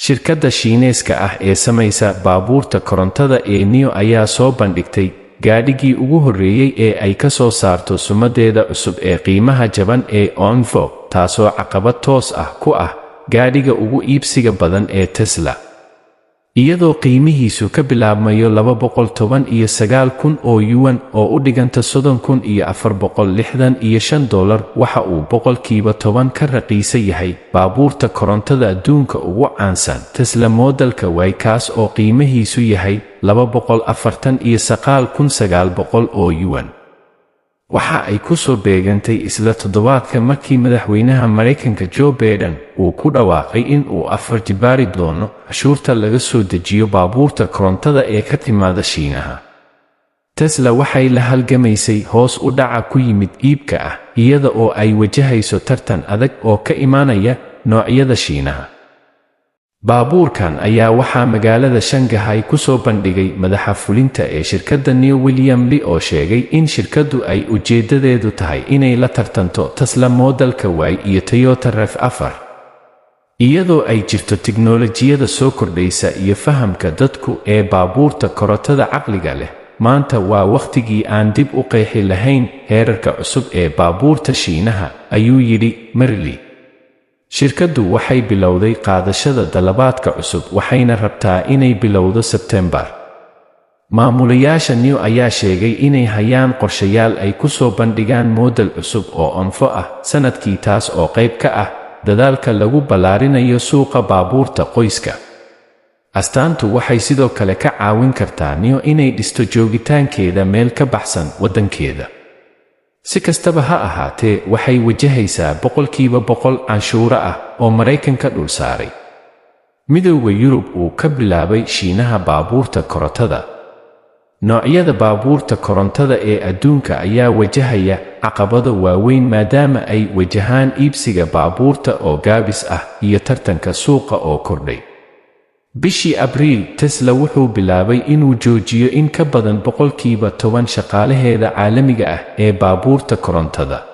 Shirkadda Shiineeska ah ee samaysa baabuurta korontada ee NIO ayaa soo bandhigtay gaadhigii ugu horreeyay ee ay ka soo saarto sumadeeda cusub ee qiimaha jaban ee ONVO, taasoo caqabad toos ah ku ah gaadhiga ugu iibsiga badan ee Tesla. Iyadoo qiimihiisu ka bilaabmayo $219,000 oo yuan oo u dhiganta $30,465, waxa uu boqolkiiba 10 ka raqiisan yahay baabuurta korontada adduunka ugu caansan Tesla Modelka Y, kaas oo qiimihiisu yahay $249,900 oo yuan. Waxa ay ku soo beegantay isla toddobaadka markii madaxweynaha Mareykanka Joe Biden uu ku dhawaaqay in uu 4 jibaari doono cashuurta laga soo dejiyo baabuurta korontada ee ka timaada Shiinaha. Tesla waxay la halgamaysay hoos u dhaca ku yimid iibka ah, iyada oo ay wajahayso tartan adag oo ka imaanaya noocyada Shiinaha. Baabuurkan ayaa waxaa magaalada Shanghai ku soo bandhigay madaxa fulinta ee shirkadda NIO William Li, oo sheegay in shirkaddu ay ujeedadeedu tahay inay la tartanto Tesla Modelka Y iyo Toyota RAV4. Iyadoo ay jirto tiknoolajiyada soo kordhaysa iyo fahamka dadku ee baabuurta korontada caqliga leh, maanta waa wakhtigii aan dib u qeexi lahayn heerarka cusub ee baabuurta Shiinaha, ayuu yidhi Marley. Shirkaddu waxay bilowday qaadashada dalabaadka cusub waxayna rabtaa inay bilowdo Sebtembar. Maamulayaasha NIO ayaa sheegay inay hayaan qorshayaal ay ku soo bandhigaan model cusub oo ONVO ah sanadkii, taas oo qayb ka ah dadaalka lagu ballaarinayo suuqa baabuurta qoyska. Astaantu waxay sidoo kale ka caawin kartaa NIO inay dhisto joogitaankeeda meel ka baxsan waddankeeda. Si kastaba ha ahaatee, waxay wajahaysaa 100% canshuuro ah oo Mareykanka dul saaray. Midowga Yurub uu ka bilaabay Shiinaha baabuurta korontada. Noocyada baabuurta korontada ee adduunka ayaa wajahaya caqabado waaweyn maadaama ay wajahaan iibsiga baabuurta oo gaabis ah iyo tartanka suuqa oo kordhay. Bishii Abriil, Tesla wuxuu bilaabay inuu joojiyo in ka badan 10% shaqaalaheeda caalamiga ah ee baabuurta korontada.